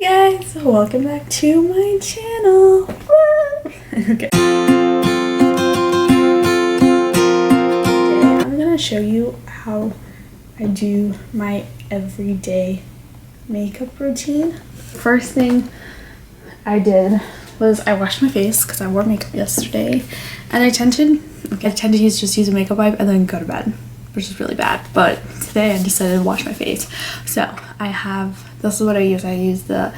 Guys, welcome back to my channel. Okay. Today I'm gonna show you how I do my everyday makeup routine. First thing I did was I washed my face because I wore makeup yesterday, and I tend to use a makeup wipe and then go to bed, which is really bad. But today I decided to wash my face. So this is what I use. I use the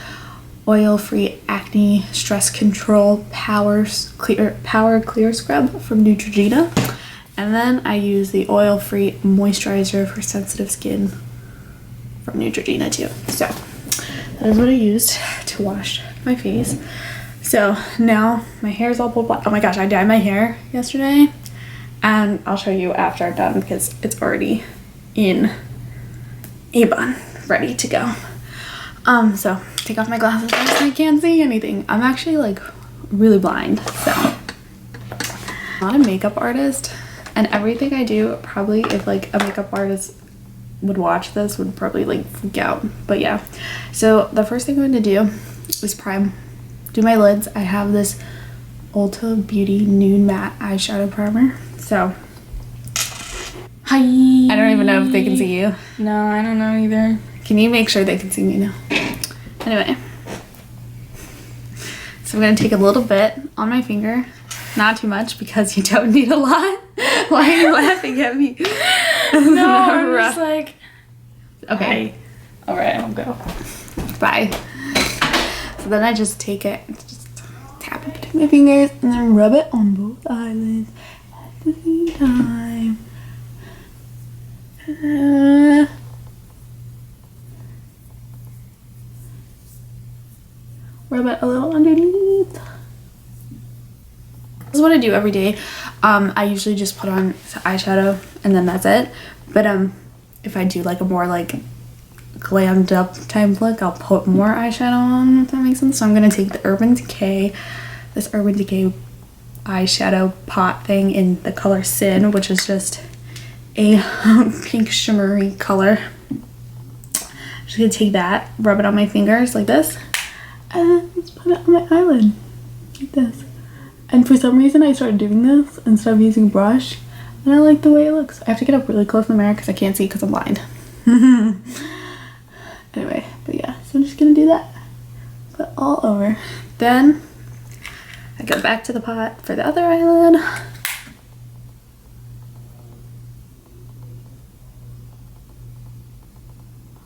oil-free acne stress control power clear scrub from Neutrogena, and then I use the oil-free moisturizer for sensitive skin from Neutrogena too. So that is what I used to wash my face. So now my hair is all pulled back. Oh my gosh, I dyed my hair yesterday, and I'll show you after I'm done because it's already in a bun, ready to go. So take off my glasses because I can't see anything. I'm actually like really blind, so I'm not a makeup artist, and everything I do, probably if like a makeup artist would watch this would probably like freak out. But yeah, so the first thing I'm going to do is do my lids. I have this Ulta Beauty Nude Matte Eyeshadow Primer. So hi. I don't even know if they can see you. No, I don't know either. Can you make sure they can see me now? Anyway, so I'm going to take a little bit on my finger, not too much because you don't need a lot. Why are you laughing at me? No, I'm just like, okay. All right, I'll go. Bye. So then I just take it, just tap it between my fingers, and then rub it on both eyelids at the same time. Rub it a little underneath. This is what I do every day. I usually just put on eyeshadow and then that's it. But if I do like a more like glammed up type look, I'll put more eyeshadow on, if that makes sense. So I'm gonna take the this Urban Decay eyeshadow pot thing in the color Sin, which is just a pink shimmery color. Just gonna take that, rub it on my fingers like this, and just put it on my eyelid like this. And for some reason I started doing this instead of using a brush, and I like the way it looks. I have to get up really close to the mirror because I can't see because I'm blind. Anyway, but yeah, so I'm just gonna do that, but all over. Then I go back to the pot for the other eyelid.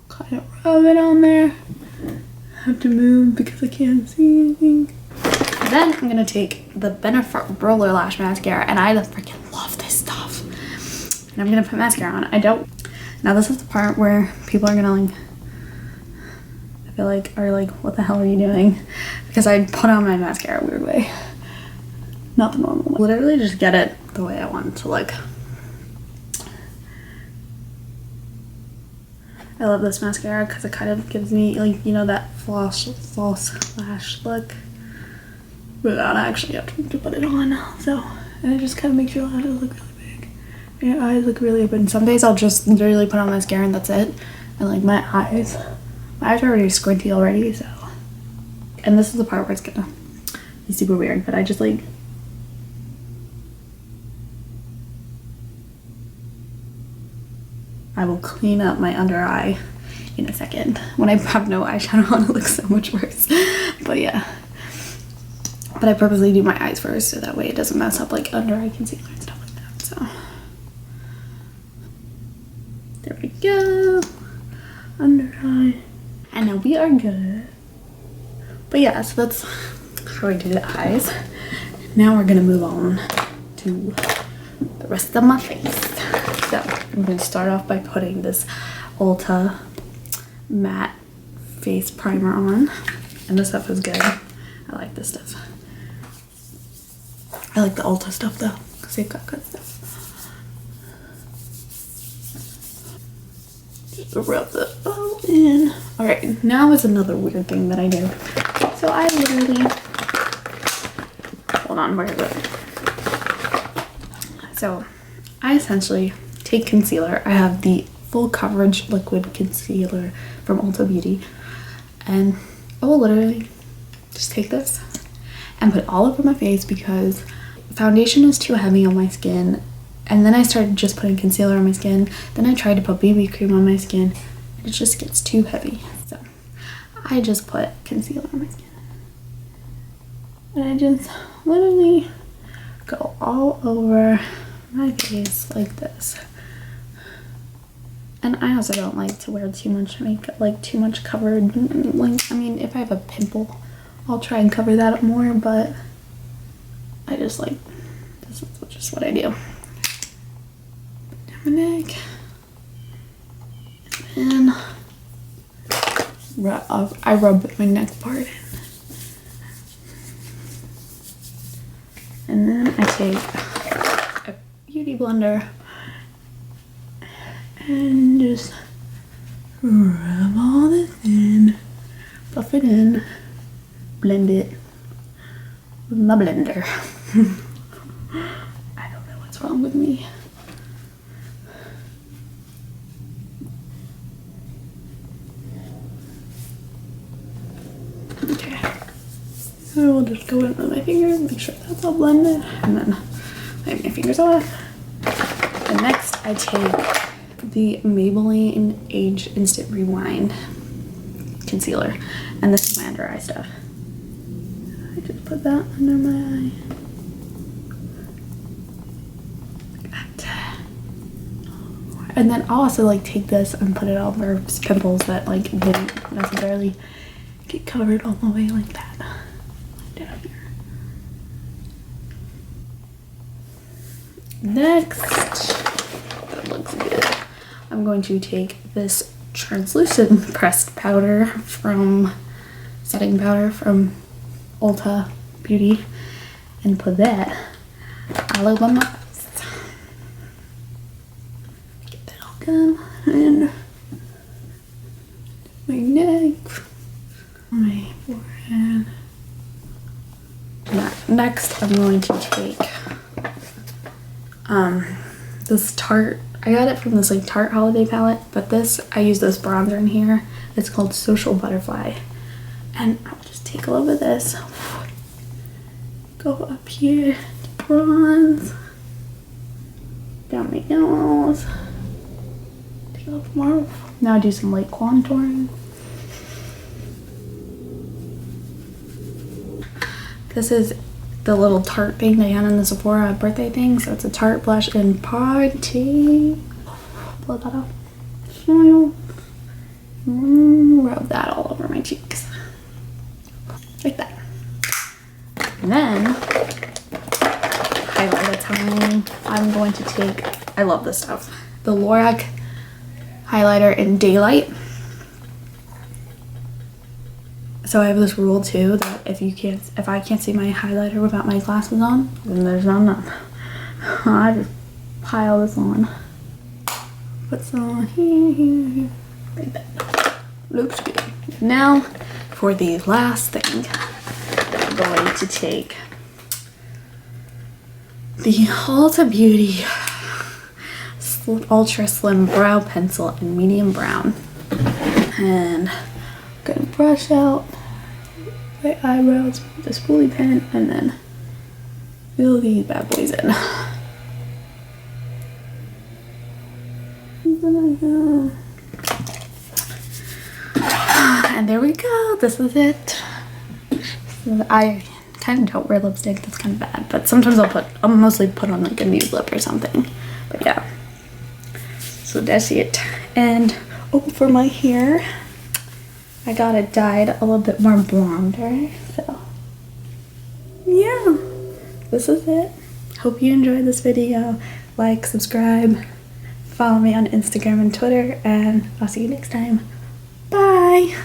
Kind of rub it on there. I have to move because I can't see anything. Then I'm gonna take the Benefit Roller Lash Mascara, and I freaking love this stuff. And I'm gonna put mascara on. Now this is the part where people are gonna like, I feel like, are like, what the hell are you doing? Because I put on my mascara a weird way. Not the normal way. Literally just get it the way I want it to look. I love this mascara because it kind of gives me like, you know, that false lash look without actually having to put it on. So, and it just kind of makes your lashes look really big. And your eyes look really open. Some days I'll just literally put on mascara and that's it. And like my eyes are already squinty already, so. And this is the part where it's gonna be super weird, but I just like, I will clean up my under eye in a second. When I have no eyeshadow on, it looks so much worse. But yeah. But I purposely do my eyes first so that way it doesn't mess up like under eye concealer and stuff like that. So there we go. Under eye. And now we are good. But yeah, so that's how I do the eyes. Now we're gonna move on to the rest of my face. So I'm going to start off by putting this Ulta matte face primer on, and this stuff is good. I like this stuff. I like the Ulta stuff though because they've got good stuff. Just rub that all in. Alright, now is another weird thing that I do. So I literally, hold on, where is it? So I essentially take concealer. I have the full coverage liquid concealer from Ulta Beauty, and I will literally just take this and put it all over my face because foundation is too heavy on my skin. And then I started just putting concealer on my skin. Then I tried to put BB cream on my skin. It just gets too heavy. So I just put concealer on my skin. And I just literally go all over my face like this. And I also don't like to wear too much makeup, like too much covered. Like, I mean, if I have a pimple, I'll try and cover that up more, but I just like, this is just what I do. Down my neck. And then I rub my neck part in. And then I take a beauty blender and just rub all this in, buff it in, blend it with my blender. I don't know what's wrong with me. Okay. I will just go in with my fingers, make sure that's all blended, and then wipe my fingers off. And next I take the Maybelline Age Instant Rewind concealer, and this is my under eye stuff. I just put that under my eye. Like that. And then I'll also like take this and put it over pimples that like didn't necessarily get covered all the way like that. Down here. Next, that looks good. I'm going to take this translucent pressed powder from setting powder from Ulta Beauty and put that all over my face. Get that all done and my neck, my forehead. Next, I'm going to take this Tarte. I got it from this like Tarte holiday palette, but I use this bronzer in here. It's called Social Butterfly, and I'll just take a little bit of this, go up here to bronze, down my nose, take a little more. Now I do some light contouring. This is the little Tarte thing they had in the Sephora birthday thing. So it's a Tarte blush and party. Blow that off. Smile. Rub that all over my cheeks. Like that. And then, highlighter time. I'm going to take, I love this stuff, the Lorac highlighter in Daylight. So I have this rule too that if I can't see my highlighter without my glasses on, then there's not enough. I just pile this on. Put some on here, like that. Looks good. Now for the last thing, I'm going to take the Ulta Beauty Ultra Slim Brow Pencil in medium brown, and I'm gonna brush out my eyebrows with this spoolie pen and then fill these bad boys in. And there we go. This is it. So I kind of don't wear lipstick. That's kind of bad, but sometimes I'll mostly put on like a nude lip or something. But yeah. So that's it. And oh, for my hair, I got it dyed a little bit more blonder, so yeah, this is it. Hope you enjoyed this video. Like, subscribe, follow me on Instagram and Twitter, and I'll see you next time. Bye!